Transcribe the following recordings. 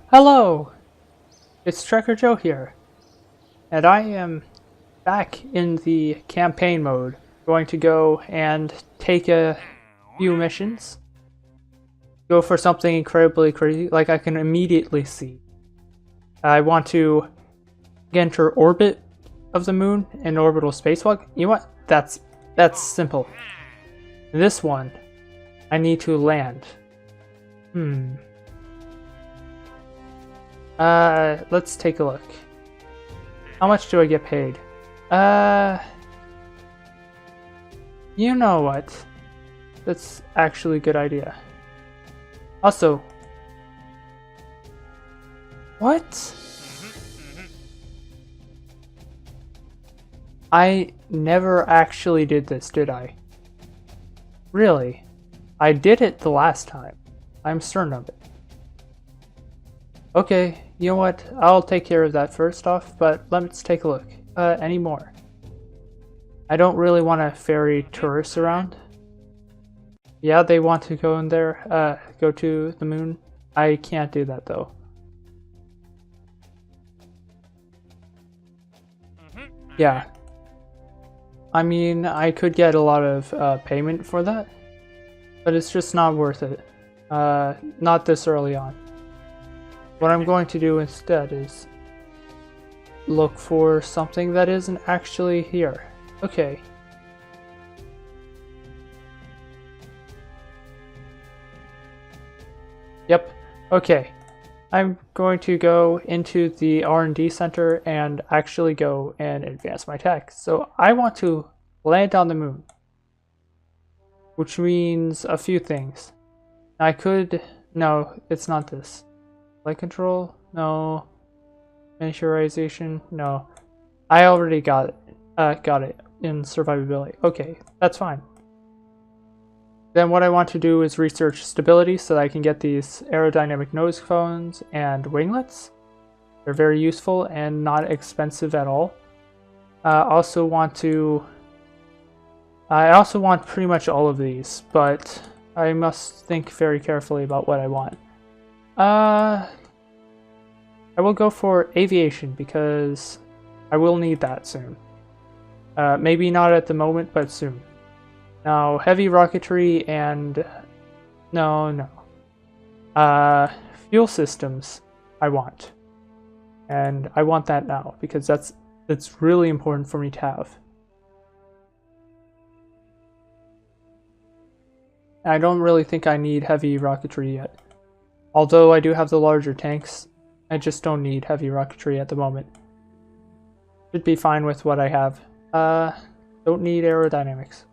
Hello! It's Trekker Joe here, and I am back in the campaign mode, going to go and take a few missions, go for something incredibly crazy, like I can immediately see. I want to enter orbit of the moon in orbital spacewalk. You know what? That's simple. This one, I need to land. Let's take a look. How much do I get paid? You know what? That's actually a good idea. Also, what? I never actually did this, did I? Really? I did it the last time. I'm certain of it. Okay, you know what? I'll take care of that first off, but let's take a look. Any more? I don't really want to ferry tourists around. Yeah, they want to go in there, go to the moon. I can't do that though. Yeah. I mean, I could get a lot of payment for that, but it's just not worth it. Not this early on. What I'm going to do instead is look for something that isn't actually here. Okay. Yep. Okay. I'm going to go into the R&D center and actually go and advance my tech. So I want to land on the moon, which means a few things. I could... No, it's not this. Flight control? No. Miniaturization? No. I already got it in survivability. Okay, that's fine. Then what I want to do is research stability so that I can get these aerodynamic nose cones and winglets. They're very useful and not expensive at all. I also want pretty much all of these, but I must think very carefully about what I want. I will go for aviation because I will need that soon. Maybe not at the moment, but soon. Now, heavy rocketry and... No. Fuel systems I want. And I want that now because that's really important for me to have. I don't really think I need heavy rocketry yet. Although I do have the larger tanks, I just don't need heavy rocketry at the moment. Should be fine with what I have. Don't need aerodynamics.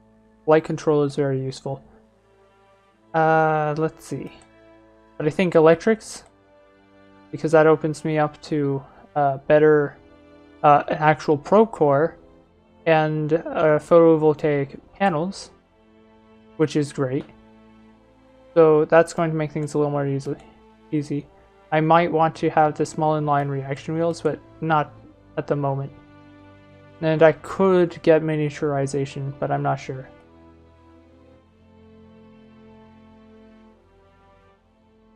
Light control is very useful. Let's see. But I think electrics, because that opens me up to better an actual probe core and photovoltaic panels, which is great. So that's going to make things a little more easy. I might want to have the small inline reaction wheels, but not at the moment. And I could get miniaturization, but I'm not sure.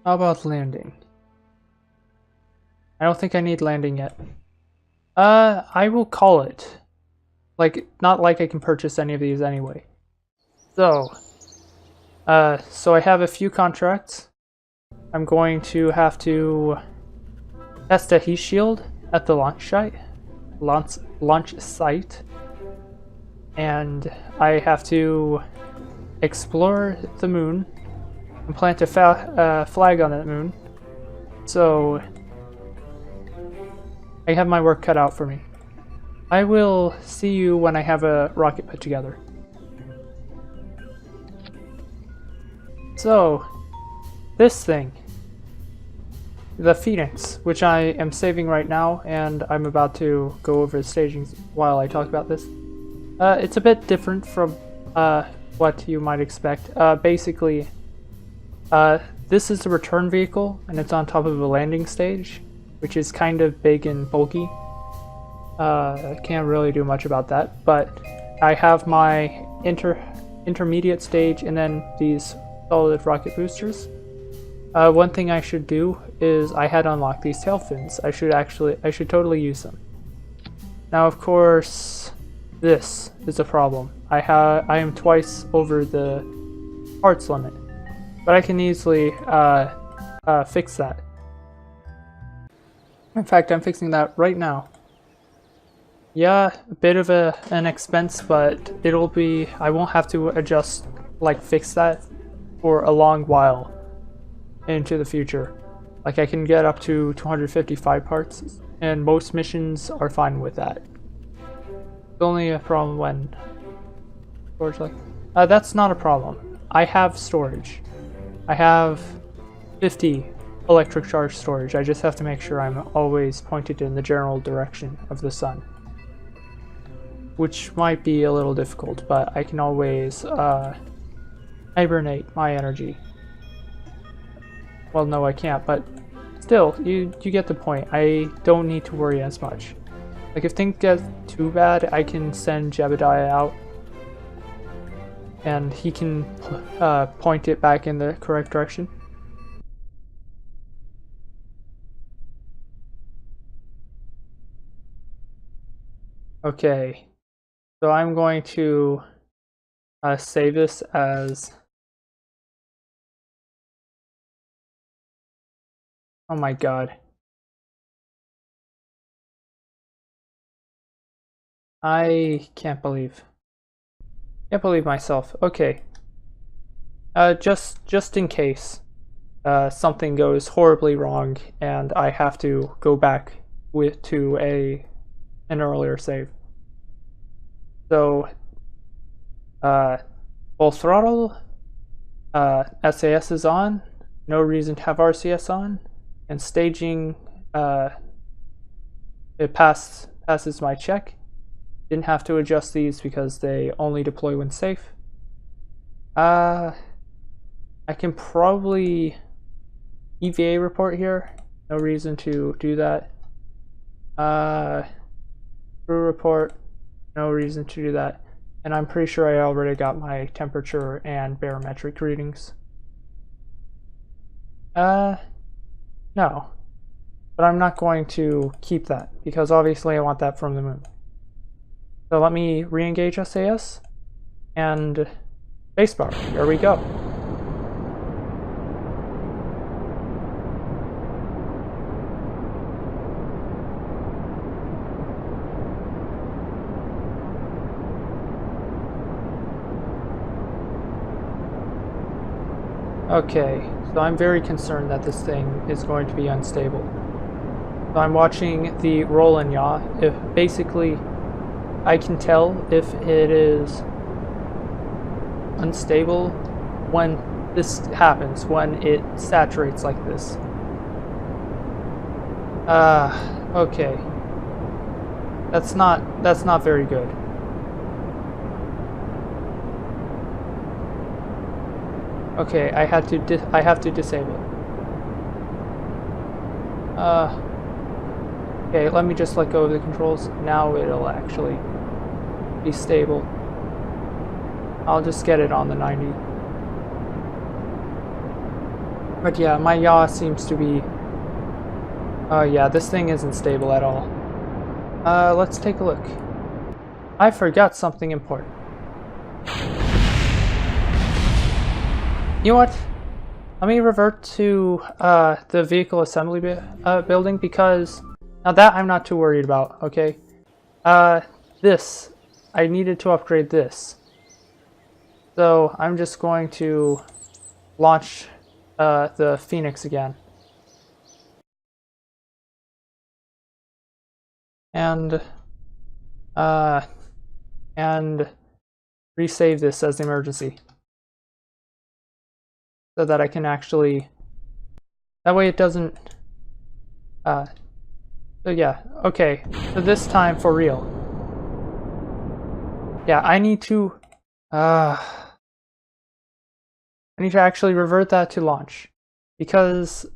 How about landing? I don't think I need landing yet. I will call it. Not like I can purchase any of these anyway. So I have a few contracts. I'm going to have to test a heat shield at the launch site, and I have to explore the moon and plant a flag on that moon. So I have my work cut out for me. I will see you when I have a rocket put together. So, this thing, the Phoenix, which I am saving right now, and I'm about to go over the staging while I talk about this. It's a bit different from what you might expect. Basically, this is the return vehicle, and it's on top of a landing stage, which is kind of big and bulky. I can't really do much about that, but I have my intermediate stage and then these solid rocket boosters. One thing I should do is I had unlocked these tail fins. I should totally use them. Now, of course, this is a problem. I am twice over the parts limit, but I can easily fix that. In fact, I'm fixing that right now. Yeah, a bit of an expense, but I won't have to fix that for a long while into the future. Like, I can get up to 255 parts, and most missions are fine with that. It's only a problem when storage that's not a problem. I have storage. I have 50 electric charge storage. I just have to make sure I'm always pointed in the general direction of the sun, which might be a little difficult, but I can always hibernate my energy. Well, no, I can't, but still, you get the point. I don't need to worry as much. Like, if things get too bad, I can send Jebediah out, and he can point it back in the correct direction. Okay, so I'm going to save this as... Oh my god. I can't believe myself. Okay. Just in case something goes horribly wrong and I have to go back to an earlier save. So full throttle, SAS is on, no reason to have RCS on, and staging it passes my check. Didn't have to adjust these because they only deploy when safe. I can probably EVA report here. No reason to do that. Crew report. No reason to do that. And I'm pretty sure I already got my temperature and barometric readings. No. But I'm not going to keep that because obviously I want that from the moon. So let me re-engage SAS and spacebar. Here we go. Okay, so I'm very concerned that this thing is going to be unstable. So I'm watching the roll and yaw. If basically I can tell if it is unstable when this happens, when it saturates like this. Okay. That's not very good. Okay, I have to disable it. Okay, let me just let go of the controls. Now it'll actually be stable. I'll just get it on the 90. But yeah, my yaw seems to be... Oh yeah, this thing isn't stable at all. Let's take a look. I forgot something important. You know what? Let me revert to the vehicle assembly building, because now that I'm not too worried about, okay? This, I needed to upgrade this. So I'm just going to launch the Phoenix again. And resave this as emergency. So that I can actually, that way it doesn't, so yeah, okay, so this time for real. Yeah, I need to actually revert that to launch, because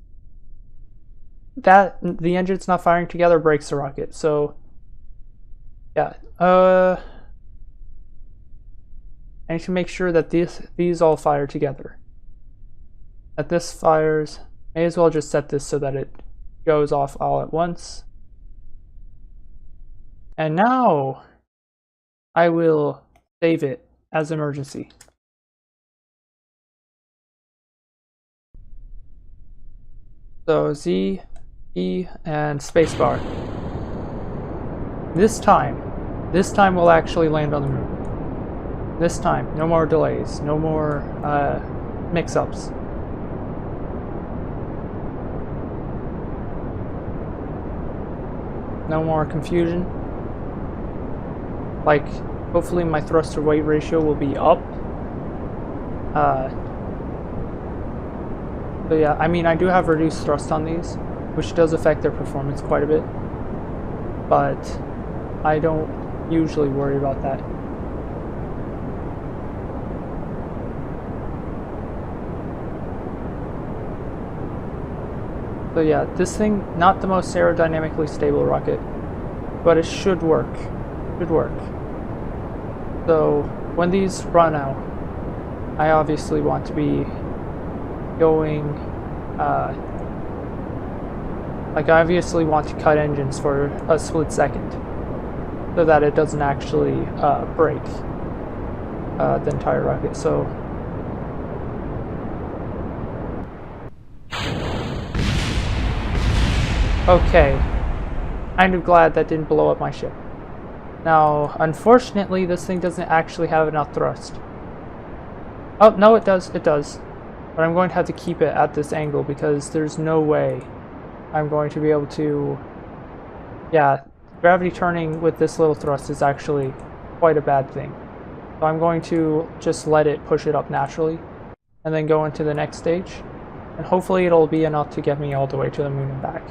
the engine's not firing together breaks the rocket, so yeah, I need to make sure that these all fire together. that this fires. May as well just set this so that it goes off all at once. And now I will save it as emergency. So Z, E, and spacebar. This time we'll actually land on the moon. This time, no more delays, no more mix-ups. No more confusion. Like, hopefully my thrust to weight ratio will be up. So yeah, I mean, I do have reduced thrust on these, which does affect their performance quite a bit. But I don't usually worry about that. So yeah, this thing, not the most aerodynamically stable rocket, but it should work. So when these run out, I obviously want to be going, like I obviously want to cut engines for a split second so that it doesn't actually break the entire rocket. So okay, kind of glad that didn't blow up my ship. Now, unfortunately, this thing doesn't actually have enough thrust. Oh, no, it does. But I'm going to have to keep it at this angle because there's no way I'm going to be able to... Yeah, gravity turning with this little thrust is actually quite a bad thing. So I'm going to just let it push it up naturally and then go into the next stage. And hopefully it'll be enough to get me all the way to the moon and back.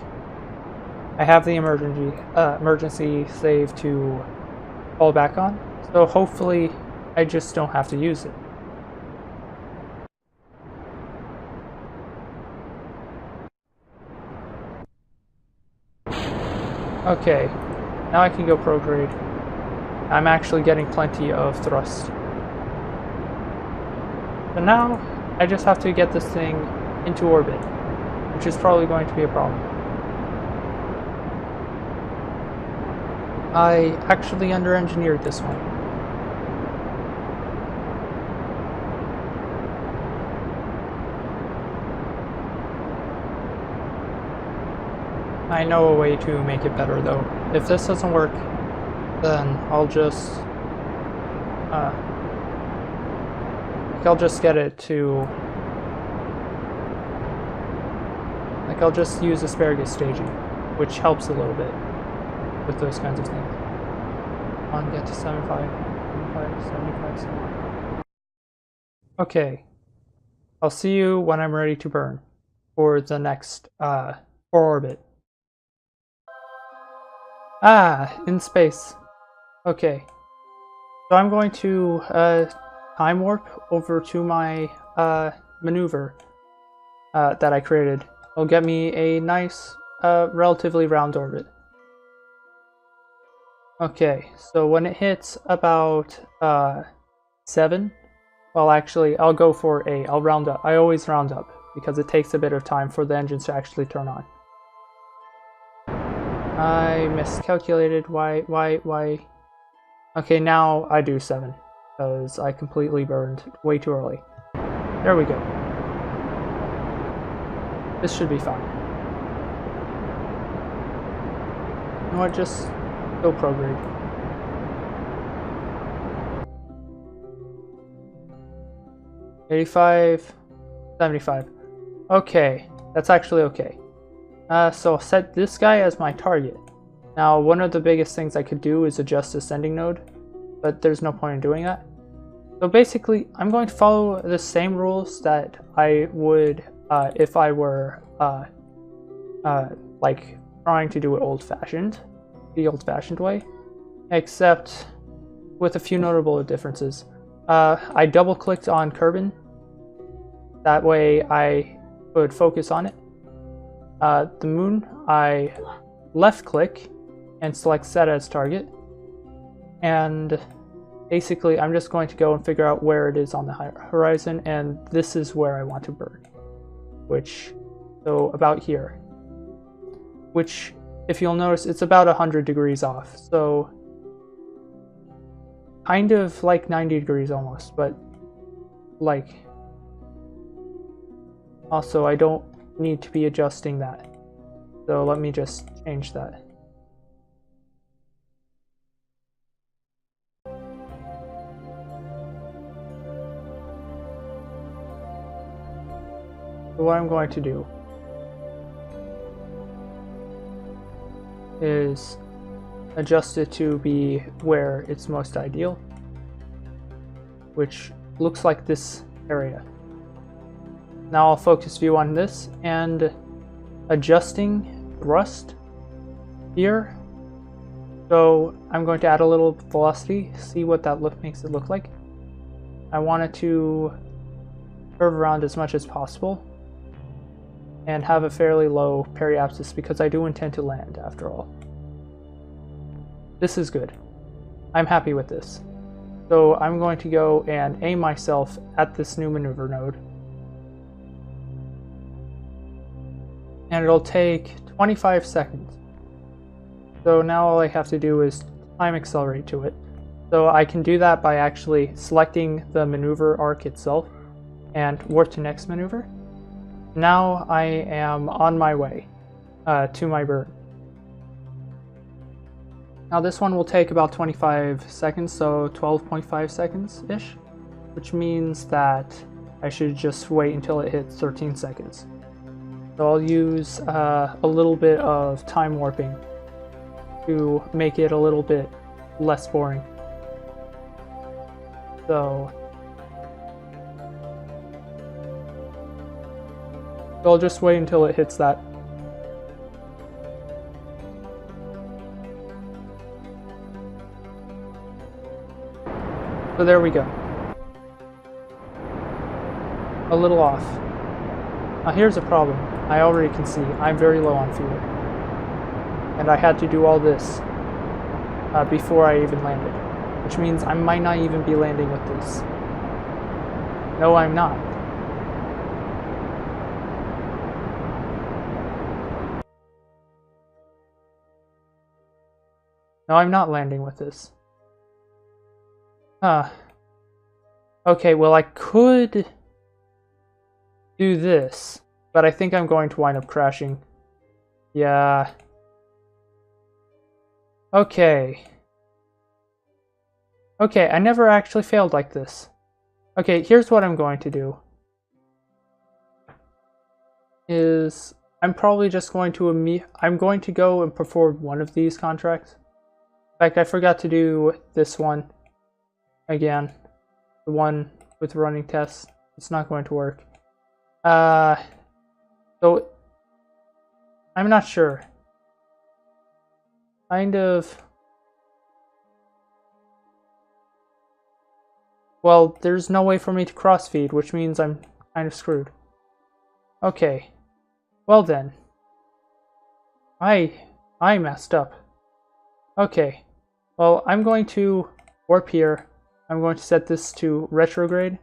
I have the emergency save to fall back on, so hopefully I just don't have to use it. Okay, now I can go prograde. I'm actually getting plenty of thrust. So now I just have to get this thing into orbit, which is probably going to be a problem. I actually under-engineered this one. I know a way to make it better though. If this doesn't work, then I'll just get it to, like I'll just use asparagus staging, which helps a little bit with those kinds of things. On, get to 75, 75. Okay, I'll see you when I'm ready to burn for the next for orbit. In space. Okay, so I'm going to time warp over to my maneuver that I created. It'll get me a nice relatively round orbit. Okay, so when it hits about 7, well actually I'll go for 8. I'll round up. I always round up because it takes a bit of time for the engines to actually turn on. I miscalculated. Why? Okay, now I do 7 because I completely burned way too early. There we go. This should be fine. You know what, just go prograde. $85, $75. Okay, that's actually okay. So I'll set this guy as my target. Now, one of the biggest things I could do is adjust the sending node, but there's no point in doing that. So basically, I'm going to follow the same rules that I would if I were like trying to do it the old-fashioned way, except with a few notable differences. I double-clicked on Kerbin. That way I could focus on it. The moon, I left-click and select set as target. And basically, I'm just going to go and figure out where it is on the horizon, and this is where I want to burn. so about here, which, if you'll notice, it's about 100 degrees off, so kind of like 90 degrees almost, but like, also I don't need to be adjusting that, so let me just change that. So what I'm going to do is adjust it to be where it's most ideal, which looks like this area. Now I'll focus view on this and adjusting thrust here. So I'm going to add a little velocity, see what that makes it look like. I want it to curve around as much as possible and have a fairly low periapsis because I do intend to land after all. This is good. I'm happy with this. So I'm going to go and aim myself at this new maneuver node. And it'll take 25 seconds. So now all I have to do is time accelerate to it. So I can do that by actually selecting the maneuver arc itself and warp to next maneuver. Now I am on my way to my burn. Now this one will take about 25 seconds, so 12.5 seconds-ish, which means that I should just wait until it hits 13 seconds. So I'll use a little bit of time warping to make it a little bit less boring. So I'll just wait until it hits that. So there we go. A little off. Now here's a problem. I already can see I'm very low on fuel. And I had to do all this before I even landed. Which means I might not even be landing with this. No, I'm not. No, I'm not landing with this. Okay, well I could do this, but I think I'm going to wind up crashing. Yeah. Okay. Okay, I never actually failed like this. Okay, here's what I'm going to do. I'm probably just going to I'm going to go and perform one of these contracts. In fact, I forgot to do this one again. The one with running tests. It's not going to work. So I'm not sure. Kind of. Well, there's no way for me to cross-feed, which means I'm kind of screwed. Okay. Well then. I messed up. Okay. Well, I'm going to warp here. I'm going to set this to retrograde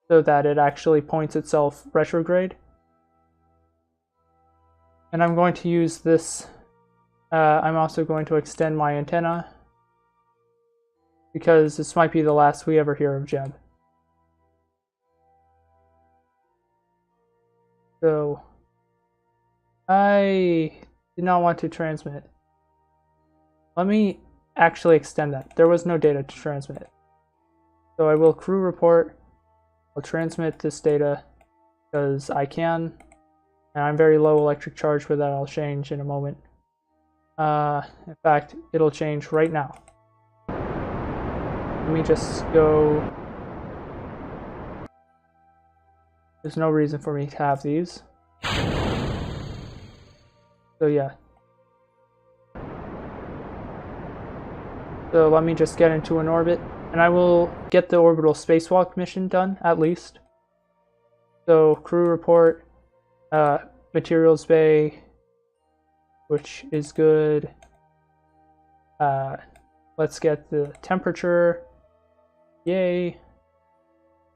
so that it actually points itself retrograde. And I'm going to use this. I'm also going to extend my antenna because this might be the last we ever hear of Jeb. So I did not want to transmit. Let me actually extend that. There was no data to transmit. So I will crew report. I'll transmit this data because I can. And I'm very low electric charge for that. I'll change in a moment. In fact, it'll change right now. Let me just go. There's no reason for me to have these. So yeah. So let me just get into an orbit. And I will get the orbital spacewalk mission done, at least. So crew report. Materials bay, which is good. Let's get the temperature. Yay.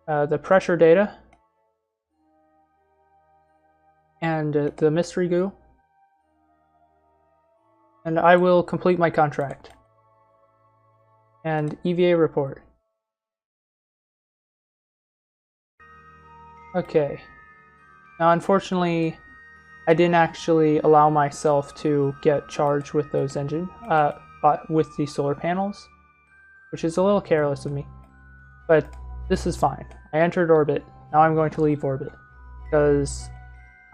The pressure data. and the mystery goo, and I will complete my contract. And EVA report. Okay. Now, unfortunately, I didn't actually allow myself to get charged with those with the solar panels, which is a little careless of me. But this is fine. I entered orbit. Now I'm going to leave orbit because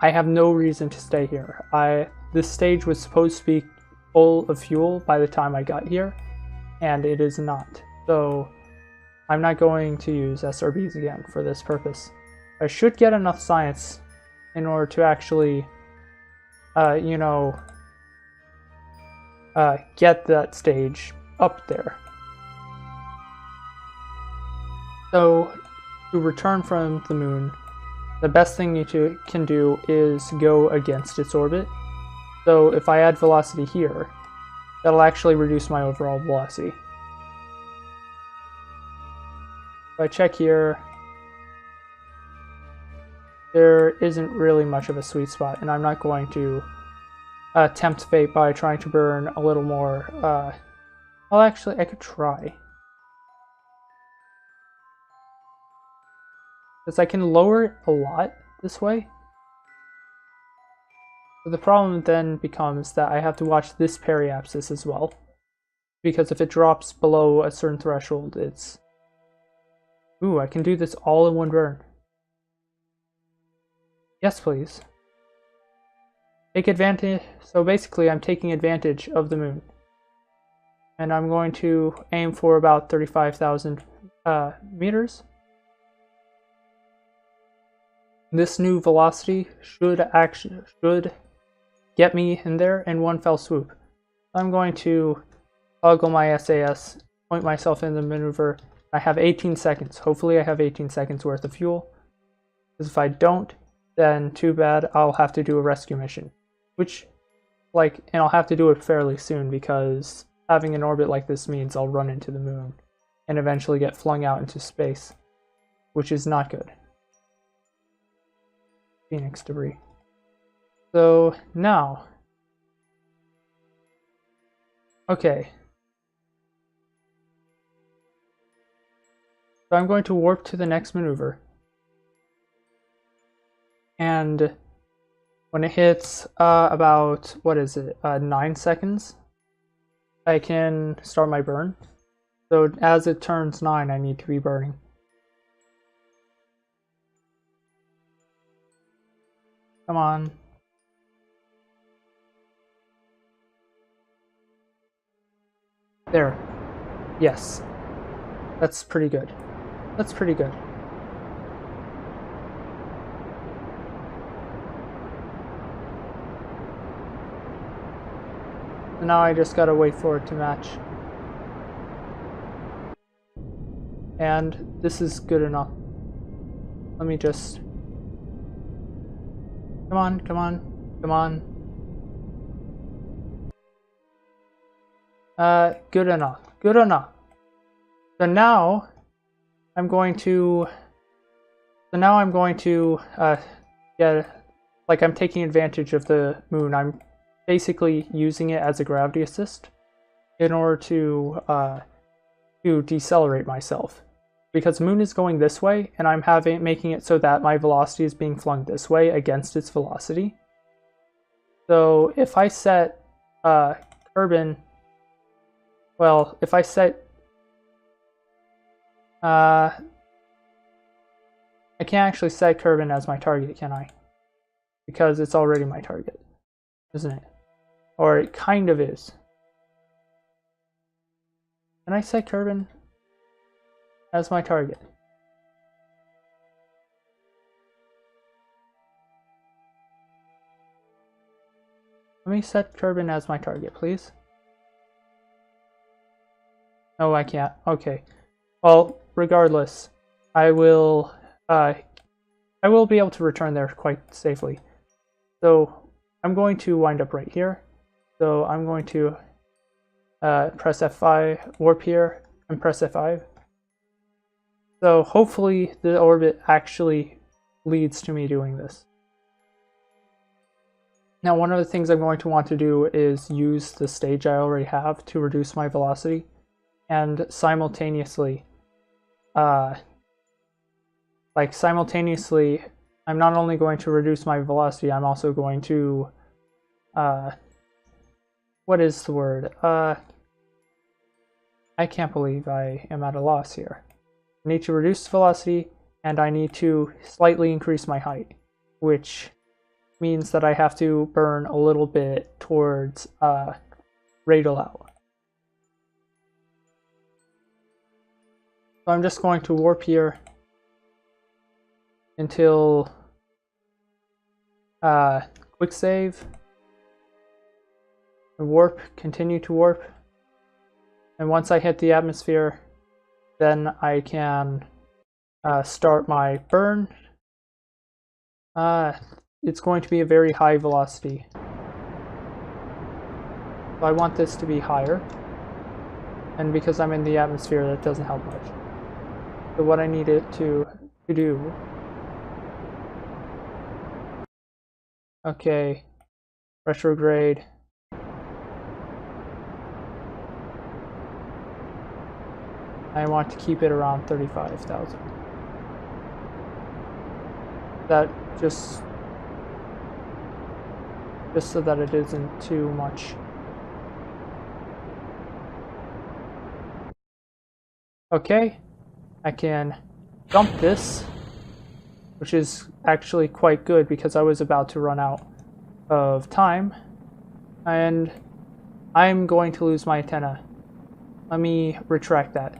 I have no reason to stay here. This stage was supposed to be full of fuel by the time I got here, and it is not. So I'm not going to use SRBs again for this purpose. I should get enough science in order to actually, get that stage up there. So to return from the moon, the best thing you can do is go against its orbit. So if I add velocity here, that'll actually reduce my overall velocity. If I check here, there isn't really much of a sweet spot, and I'm not going to tempt fate by trying to burn a little more. Well, actually, I could try. Because I can lower it a lot this way. But the problem then becomes that I have to watch this periapsis as well. Because if it drops below a certain threshold, it's... Ooh, I can do this all in one burn. Yes, please. Take advantage. So basically, I'm taking advantage of the moon. And I'm going to aim for about 35,000 meters. This new velocity should get me in there in one fell swoop. I'm going to toggle my SAS, point myself in the maneuver. I have 18 seconds. Hopefully I have 18 seconds worth of fuel. Because if I don't, then too bad, I'll have to do a rescue mission. And I'll have to do it fairly soon because having an orbit like this means I'll run into the moon and eventually get flung out into space, which is not good. Phoenix debris. So now, okay. So I'm going to warp to the next maneuver. And when it hits about, 9 seconds, I can start my burn. So as it turns 9, I need to be burning. Come on. There. Yes. That's pretty good. That's pretty good. And now I just gotta wait for it to match. And this is good enough. Let me just... Come on, come on, come on. Good enough. Good enough. So now I'm going to I'm taking advantage of the moon. I'm basically using it as a gravity assist in order to decelerate myself. Because the moon is going this way, and I'm making it so that my velocity is being flung this way against its velocity. So if I set Kerbin, well, if I set I can't actually set Kerbin as my target, can I? Because it's already my target, isn't it? Or it kind of is. Can I set Kerbin as my target? Let me set Kerbin as my target, please. No, I can't. Okay. Well, regardless, I will be able to return there quite safely. So I'm going to wind up right here. So I'm going to press F5, warp here, and press F5. So hopefully the orbit actually leads to me doing this. Now, one of the things I'm going to want to do is use the stage I already have to reduce my velocity, and simultaneously, I'm not only going to reduce my velocity, I'm also going to, what is the word? I can't believe I am at a loss here. I need to reduce velocity, and I need to slightly increase my height, which means that I have to burn a little bit towards radial out. So I'm just going to warp here until quick save, and warp, continue to warp, and once I hit the atmosphere, then I can start my burn. It's going to be a very high velocity. So I want this to be higher. And because I'm in the atmosphere, that doesn't help much. So what I need it to do... Okay. Retrograde. I want to keep it around 35,000. That just so that it isn't too much. Okay, I can jump this, which is actually quite good because I was about to run out of time, and I'm going to lose my antenna. Let me retract that.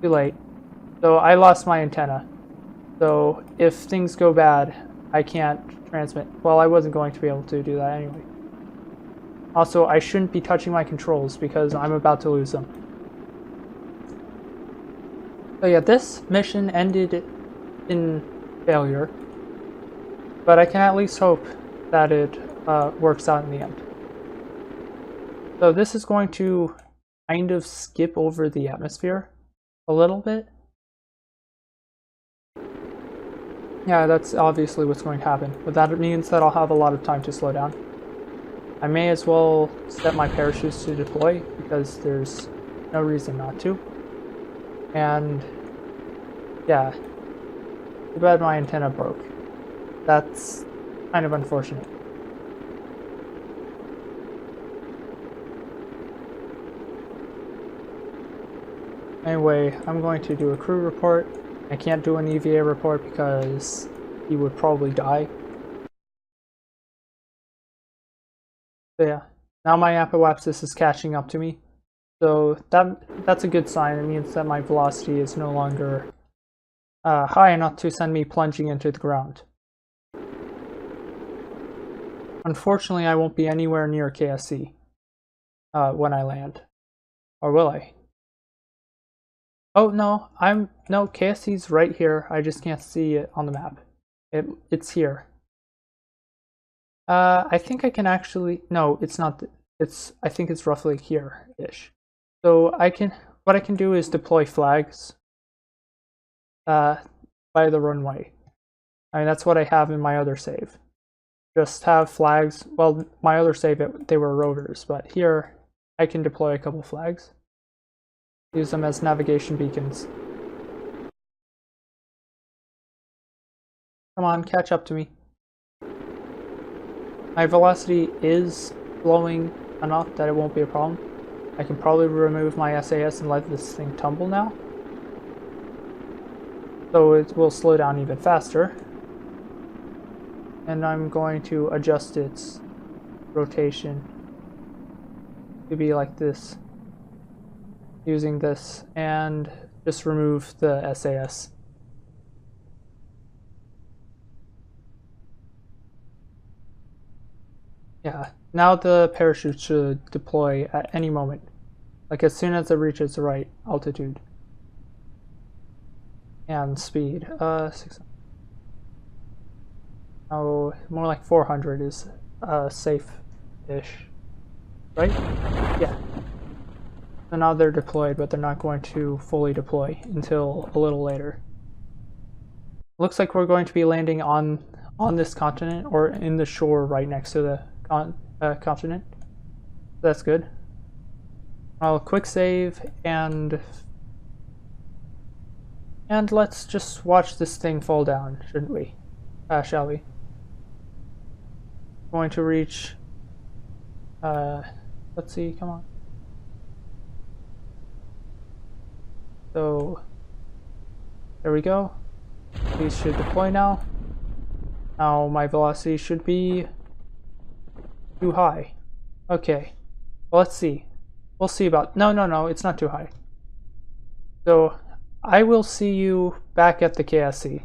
Too late. So I lost my antenna. So if things go bad, I can't transmit. Well, I wasn't going to be able to do that anyway. Also, I shouldn't be touching my controls because I'm about to lose them. So yeah, this mission ended in failure, but I can at least hope that it works out in the end. So this is going to kind of skip over the atmosphere a little bit. Yeah, that's obviously what's going to happen, but that means that I'll have a lot of time to slow down. I may as well set my parachutes to deploy because there's no reason not to. And yeah, too bad my antenna broke. That's kind of unfortunate. Anyway, I'm going to do a crew report. I can't do an EVA report because he would probably die. So yeah, now my apoapsis is catching up to me. So that's a good sign. It means that my velocity is no longer high enough to send me plunging into the ground. Unfortunately, I won't be anywhere near KSC when I land. Or will I? Oh no, no, KSC's right here. I just can't see it on the map. It's here. I think I can actually, no, it's not, I think it's roughly here-ish. So what I can do is deploy flags by the runway. I mean, that's what I have in my other save. Just have flags, well, my other save, they were rotors, but here I can deploy a couple flags. Use them as navigation beacons. Come on, catch up to me. My velocity is slowing enough that it won't be a problem. I can probably remove my SAS and let this thing tumble now. So it will slow down even faster. And I'm going to adjust its rotation to be like this. Using this and just remove the SAS. Yeah, now the parachute should deploy at any moment, like as soon as it reaches the right altitude and speed. 600. Oh, more like 400 is safe-ish, right? Yeah. So now they're deployed, but they're not going to fully deploy until a little later. looks like we're going to be landing on this continent, or in the shore right next to the continent. That's good. I'll quick save and let's just watch this thing fall down, shouldn't we? Shall we? Going to reach. Let's see. Come on. So there we go. These should deploy now. Now my velocity should be too high. Okay. Well, let's see. We'll see about. No, it's not too high. So I will see you back at the KSC.